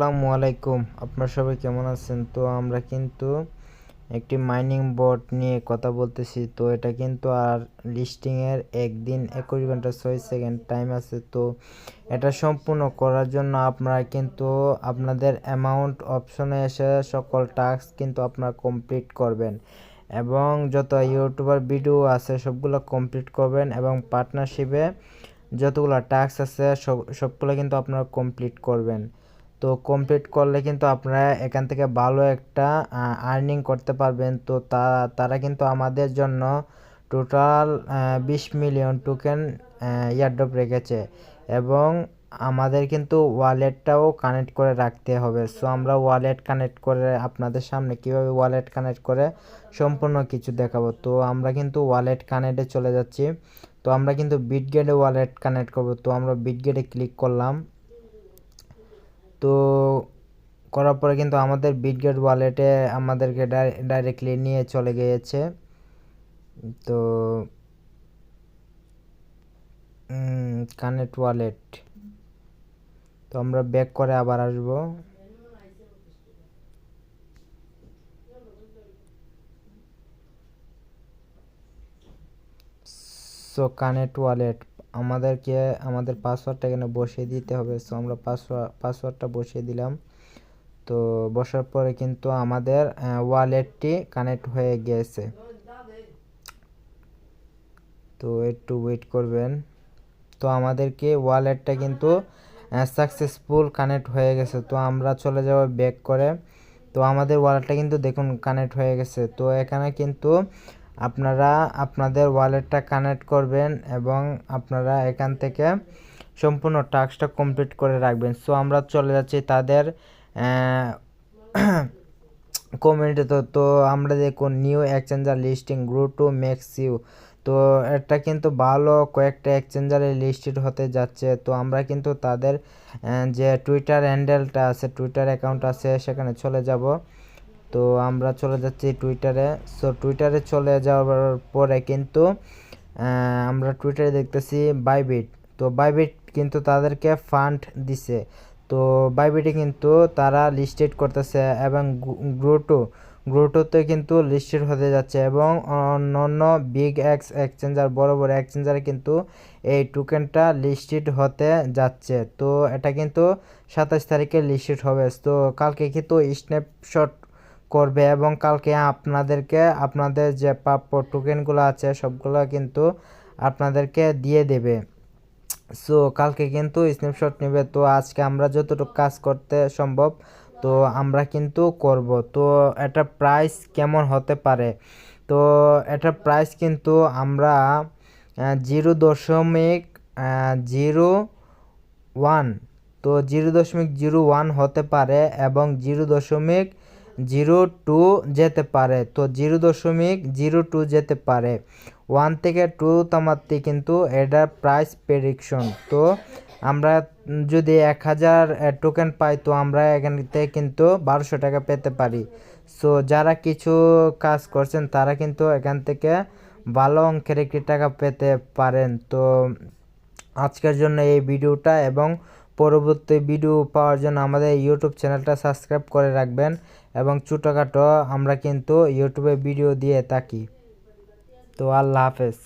আসসালামু আলাইকুম, আপনারা সবাই কেমন আছেন? তো আমরা কিন্তু একটি মাইনিং বট নিয়ে কথা বলতেছি। তো এটা কিন্তু আর লিস্টিংয়ের 1 দিন 21 ঘন্টা 6 সেকেন্ড টাইম আছে। তো এটা সম্পূর্ণ করার জন্য আপনারা কিন্তু আপনাদের অ্যামাউন্ট অপশনে এসে সকল টাস্ক কিন্তু আপনারা কমপ্লিট করবেন এবং যত ইউটিউবার ভিডিও আছে সবগুলো কমপ্লিট করবেন এবং পার্টনারশিপে যতগুলো টাস্ক আছে সবগুলো কিন্তু আপনারা কমপ্লিট করবেন। তো কমপ্লিট করলে কিন্তু আপনারা এখান থেকে ভালো একটা আর্নিং করতে পারবেন। তো তারা কিন্তু আমাদের জন্য টোটাল 20 মিলিয়ন টোকেন এয়ারড্রপ রেখেছে এবং আমাদের কিন্তু ওয়ালেটটাও কানেক্ট করে রাখতে হবে। সো আমরা ওয়ালেট কানেক্ট করে আপনাদের সামনে কিভাবে ওয়ালেট কানেক্ট করে সম্পূর্ণ কিছু দেখাবো। তো আমরা কিন্তু ওয়ালেট কানেক্টে চলে যাচ্ছি। তো আমরা কিন্তু বিটগেটে ওয়ালেট কানেক্ট করব। তো আমরা বিটগেটে ক্লিক করলাম। তো করার পরে কিন্তু আমাদের বিটগেট ওয়ালেটে আমাদেরকে ডাইরেক্টলি নিয়ে চলে গিয়েছে। তো কানেক্ট ওয়ালেট, তো আমরা ব্যাক করে আবার আসব। সো কানেক্ট ওয়ালেট আমাদেরকে আমাদের পাসওয়ার্ডটা এখানে বসিয়ে দিতে হবে। সো আমরা পাসওয়ার্ডটা বসিয়ে দিলাম। তো বসার পরে কিন্তু আমাদের ওয়ালেটটি কানেক্ট হয়ে গিয়েছে। তো একটু ওয়েট করবেন। তো আমাদেরকে ওয়ালেটটা কিন্তু সাকসেসফুল কানেক্ট হয়ে গেছে। তো আমরা চলে যাব ব্যাক করে। তো আমাদের ওয়ালেটটা কিন্তু দেখুন কানেক্ট হয়ে গেছে। তো এখানে কিন্তু আপনারা আপনাদের ওয়ালেটটা কানেক্ট করবেন এবং আপনারা এখান থেকে সম্পূর্ণ টাস্কটা কমপ্লিট করে রাখবেন। সো আমরা চলে যাচ্ছি তাদের কমিউনিটি। তো আমরা দেখুন new exchanger listing grow to makes you. তো এটা কিন্তু ভালো কয়েকটা এক্সচেঞ্জারে লিস্টেড হতে যাচ্ছে। তো আমরা কিন্তু তাদের যে টুইটার হ্যান্ডেলটা আছে, টুইটার অ্যাকাউন্ট আছে, সেখানে চলে যাব। তো আমরা চলে যাচ্ছি টুইটারে। সো টুইটারে চলে যাওয়ার পরে কিন্তু আমরা টুইটারে দেখতেছি বাইবিট। তো বাইবিট কিন্তু তাদেরকে ফান্ড দিছে। তো বাইবিটে কিন্তু তারা লিস্টেড করতেছে এবং গ্রোটোতে কিন্তু লিস্টেড হতে যাচ্ছে এবং অন্যান্য বিগ এক্সচেঞ্জার বড় বড় এক্সচেঞ্জারে কিন্তু এই টোকেনটা লিস্টেড হতে যাচ্ছে। তো এটা কিন্তু 27 তারিখে লিস্টেড হবে। তো কালকে কিন্তু স্ন্যাপশট করবে এবং কালকে আপনাদেরকে আপনাদের যে প্রাপ্য টোকেনগুলো আছে সবগুলো কিন্তু আপনাদেরকে দিয়ে দেবে। সো কালকে কিন্তু স্ন্যাপশট নেবে। তো আজকে আমরা যতটুকু কাজ করতে সম্ভব তো আমরা কিন্তু করব। তো এটা প্রাইস কেমন হতে পারে? তো এটার প্রাইস কিন্তু আমরা 0.01, তো 0.01 হতে পারে এবং 0.02 যেতে পারে। তো 0.02 যেতে পারে। 1 থেকে 2 তামাতে কিন্তু এটার প্রাইস প্রেডিকশন। তো আমরা যদি 1000 টোকেন পাই তো আমরা এখান থেকে কিন্তু 1200 টাকা পেতে পারি। সো যারা কিছু কাজ করছেন তারা কিন্তু এখান থেকে ভালো অঙ্কের একটি টাকা পেতে পারেন। তো আজকের জন্য এই ভিডিওটা এবং পরবর্তী ভিডিও পাওয়ার জন্য আমাদের ইউটিউব চ্যানেলটা সাবস্ক্রাইব করে রাখবেন এবং ছোটোখাটো আমরা কিন্তু ইউটিউবে ভিডিও দিয়ে থাকি। তো আল্লাহ হাফেজ।